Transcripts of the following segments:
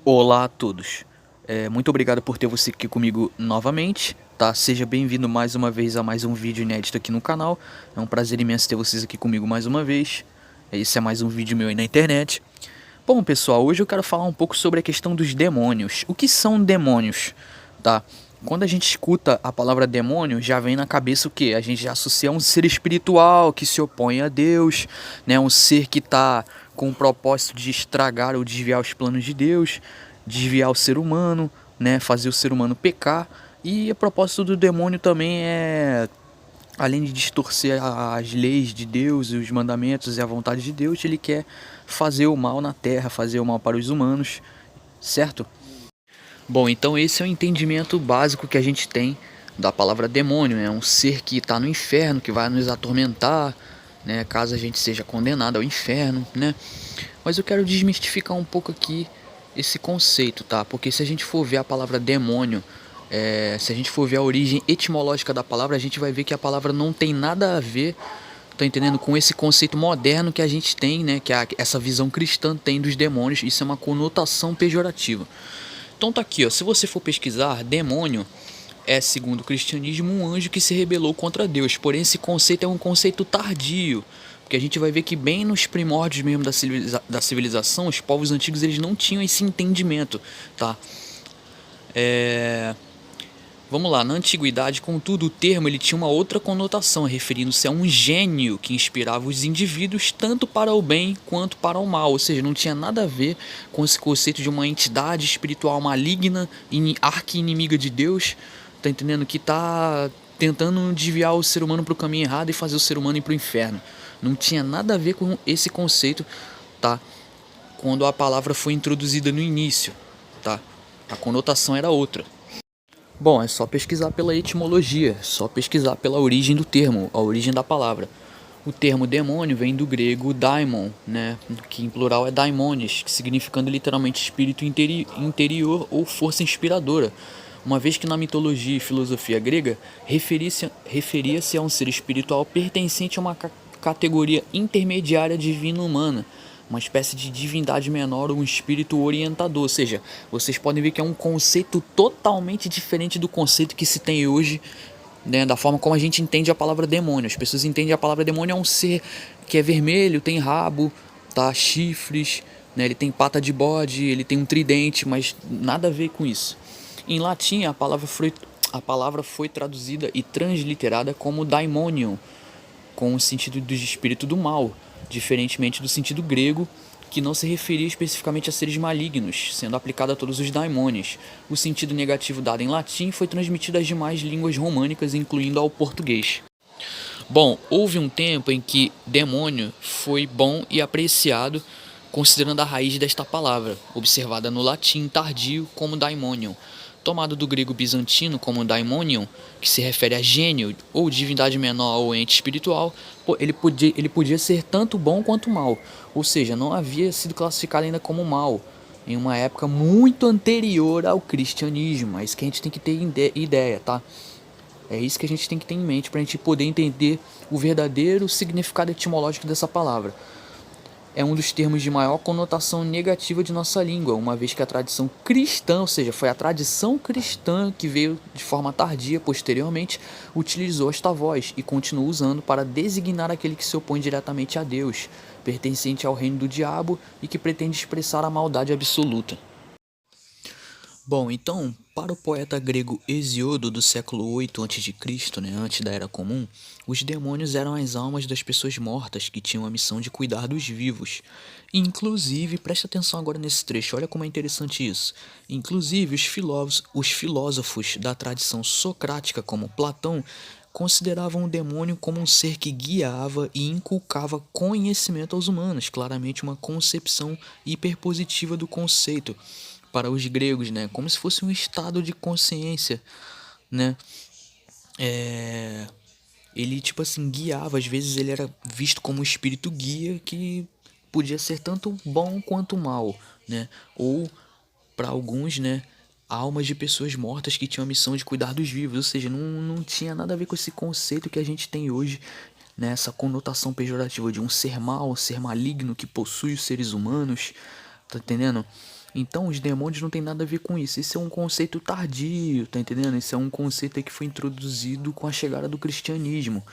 Olá a todos. Muito obrigado por ter você aqui comigo novamente, tá? Seja bem-vindo mais uma vez a mais um vídeo inédito aqui no canal. É um prazer imenso ter vocês aqui comigo mais uma vez. Esse é mais um vídeo meu aí na internet. Bom, pessoal, hoje eu quero falar um pouco sobre a questão dos demônios. O que são demônios, tá? Quando a gente escuta a palavra demônio, já vem na cabeça o quê? A gente já associa a um ser espiritual que se opõe a Deus, né? Um ser que está com o propósito de estragar ou desviar os planos de Deus, desviar o ser humano, né? Fazer o ser humano pecar. E o propósito do demônio também é, além de distorcer as leis de Deus e os mandamentos e a vontade de Deus, ele quer fazer o mal na terra, fazer o mal para os humanos, certo? Bom, então esse é o entendimento básico que a gente tem da palavra demônio. É um ser que está no inferno, que vai nos atormentar, né, caso a gente seja condenado ao inferno, né? Mas eu quero desmistificar um pouco aqui esse conceito, tá? Porque se a gente for ver a palavra demônio, se a gente for ver a origem etimológica da palavra, a gente vai ver que a palavra não tem nada a ver, tá entendendo? Com esse conceito moderno que a gente tem, né? Que essa visão cristã tem dos demônios. Isso é uma conotação pejorativa. Então tá aqui, ó. Se você for pesquisar, demônio é, segundo o cristianismo, um anjo que se rebelou contra Deus. Porém, esse conceito é um conceito tardio, porque a gente vai ver que bem nos primórdios mesmo da civilização, os povos antigos eles não tinham esse entendimento, tá? Vamos lá, na antiguidade, contudo, o termo ele tinha uma outra conotação, referindo-se a um gênio que inspirava os indivíduos tanto para o bem quanto para o mal, ou seja, não tinha nada a ver com esse conceito de uma entidade espiritual maligna, arqui-inimiga de Deus, tá entendendo? Que tá tentando desviar o ser humano para o caminho errado e fazer o ser humano ir para o inferno. Não tinha nada a ver com esse conceito, tá? Quando a palavra foi introduzida no início, tá? A conotação era outra. Bom, é só pesquisar pela etimologia, é só pesquisar pela origem do termo, a origem da palavra. O termo demônio vem do grego daimon, né, que em plural é daimones, que significando literalmente espírito interior ou força inspiradora. Uma vez que na mitologia e filosofia grega referia-se a um ser espiritual pertencente a uma categoria intermediária divina-humana, uma espécie de divindade menor ou um espírito orientador. Ou seja, vocês podem ver que é um conceito totalmente diferente do conceito que se tem hoje, né, da forma como a gente entende a palavra demônio. As pessoas entendem a palavra demônio é um ser que é vermelho, tem rabo, tá, chifres, né, ele tem pata de bode, ele tem um tridente, mas nada a ver com isso. Em latim, a palavra foi traduzida e transliterada como daimonion, com o sentido de espírito do mal, diferentemente do sentido grego, que não se referia especificamente a seres malignos, sendo aplicado a todos os daimones. O sentido negativo dado em latim foi transmitido às demais línguas românicas, incluindo ao português. Bom, houve um tempo em que demônio foi bom e apreciado, considerando a raiz desta palavra, observada no latim tardio como daimonion, tomado do grego bizantino como daimonion, que se refere a gênio ou divindade menor ou ente espiritual. Ele podia ser tanto bom quanto mal, ou seja, não havia sido classificado ainda como mal, em uma época muito anterior ao cristianismo. É isso que a gente tem que ter ideia, tá? É isso que a gente tem que ter em mente para a gente poder entender o verdadeiro significado etimológico dessa palavra. É um dos termos de maior conotação negativa de nossa língua, uma vez que a tradição cristã, ou seja, foi a tradição cristã que veio de forma tardia, posteriormente, utilizou esta voz e continua usando para designar aquele que se opõe diretamente a Deus, pertencente ao reino do diabo e que pretende expressar a maldade absoluta. Bom, então, para o poeta grego Hesíodo do século 8 a.C., né, antes da Era Comum, os demônios eram as almas das pessoas mortas que tinham a missão de cuidar dos vivos. Inclusive, preste atenção agora nesse trecho, olha como é interessante isso. Inclusive, os filósofos da tradição socrática, como Platão, consideravam o demônio como um ser que guiava e inculcava conhecimento aos humanos, claramente uma concepção hiperpositiva do conceito para os gregos, né? Como se fosse um estado de consciência, né? É... Ele, tipo assim, guiava. Às vezes ele era visto como um espírito guia que podia ser tanto bom quanto mal, né? Ou, para alguns, né? Almas de pessoas mortas que tinham a missão de cuidar dos vivos. Ou seja, não tinha nada a ver com esse conceito que a gente tem hoje, né? Essa conotação pejorativa de um ser mau, um ser maligno que possui os seres humanos. Tá entendendo? Então os demônios não tem nada a ver com isso. Esse é um conceito tardio, tá entendendo? Esse é um conceito aí que foi introduzido com a chegada do cristianismo.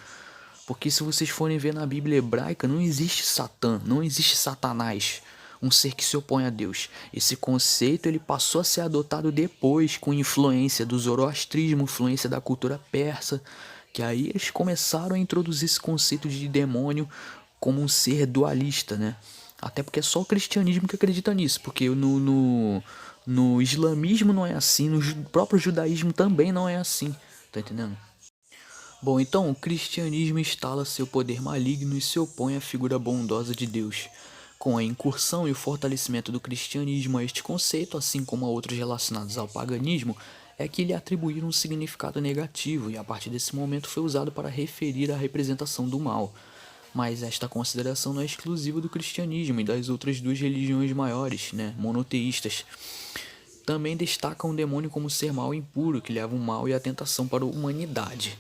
Porque se vocês forem ver na Bíblia hebraica, não existe Satã, não existe Satanás, um ser que se opõe a Deus. Esse conceito ele passou a ser adotado depois com influência do zoroastrismo, influência da cultura persa, que aí eles começaram a introduzir esse conceito de demônio como um ser dualista, né? Até porque é só o cristianismo que acredita nisso, porque no islamismo não é assim, no próprio judaísmo também não é assim, tá entendendo? Bom, então o cristianismo instala seu poder maligno e se opõe à figura bondosa de Deus. Com a incursão e o fortalecimento do cristianismo a este conceito, assim como a outros relacionados ao paganismo, é que lhe atribuíram um significado negativo e a partir desse momento foi usado para referir à representação do mal. Mas esta consideração não é exclusiva do cristianismo e das outras duas religiões maiores, monoteístas. Também destacam o demônio como ser mau e impuro, que leva o mal e a tentação para a humanidade.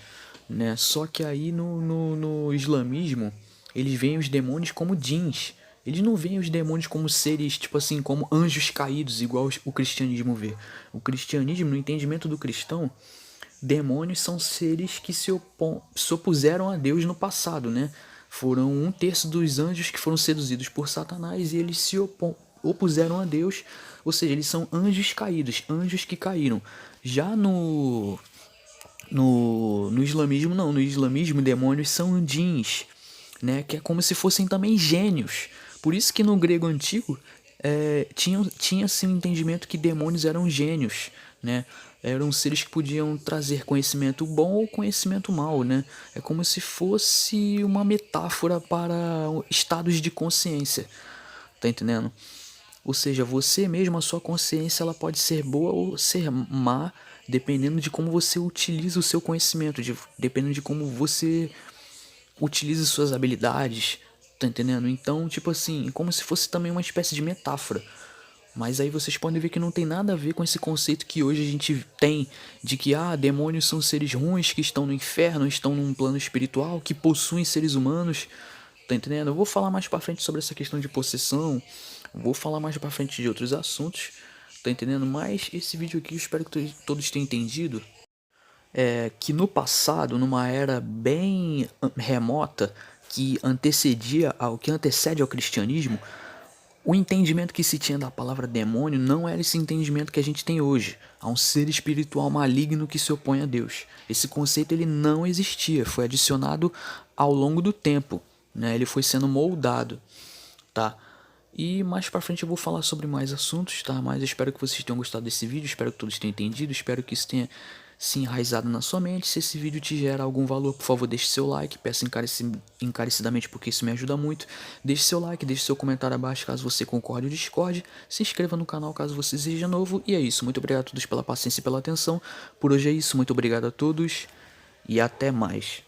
Só que aí no islamismo, eles veem os demônios como djinns. Eles não veem os demônios como seres, tipo assim, como anjos caídos, igual o cristianismo vê. O cristianismo, no entendimento do cristão, demônios são seres que se opuseram a Deus no passado, né? Foram um terço dos anjos que foram seduzidos por Satanás e eles se opuseram a Deus, ou seja, eles são anjos caídos, anjos que caíram. Já no islamismo, não. No islamismo, demônios são djinns, né? Que é como se fossem também gênios. Por isso que no grego antigo tinha-se um entendimento que demônios eram gênios, né? Eram seres que podiam trazer conhecimento bom ou conhecimento mau, né? É como se fosse uma metáfora para estados de consciência, tá entendendo? Ou seja, você mesmo, a sua consciência, ela pode ser boa ou ser má, dependendo de como você utiliza o seu conhecimento, dependendo de como você utiliza suas habilidades, tá entendendo? Então, tipo assim, como se fosse também uma espécie de metáfora. Mas aí vocês podem ver que não tem nada a ver com esse conceito que hoje a gente tem de que demônios são seres ruins que estão no inferno, estão num plano espiritual, que possuem seres humanos. Tá entendendo? Eu vou falar mais pra frente sobre essa questão de possessão, vou falar mais pra frente de outros assuntos, tá entendendo? Mas esse vídeo aqui eu espero que todos tenham entendido que no passado, numa era bem remota, que antecede ao cristianismo, o entendimento que se tinha da palavra demônio não era esse entendimento que a gente tem hoje. Há um ser espiritual maligno que se opõe a Deus. Esse conceito ele não existia, foi adicionado ao longo do tempo, né? Ele foi sendo moldado, tá? E mais pra frente eu vou falar sobre mais assuntos, tá? Mas eu espero que vocês tenham gostado desse vídeo, espero que todos tenham entendido, espero que isso tenha se enraizado na sua mente. Se esse vídeo te gera algum valor, por favor, deixe seu like, peço encarecidamente porque isso me ajuda muito. Deixe seu like, deixe seu comentário abaixo caso você concorde ou discorde, se inscreva no canal caso você seja novo, e é isso, muito obrigado a todos pela paciência e pela atenção. Por hoje é isso, muito obrigado a todos, e até mais.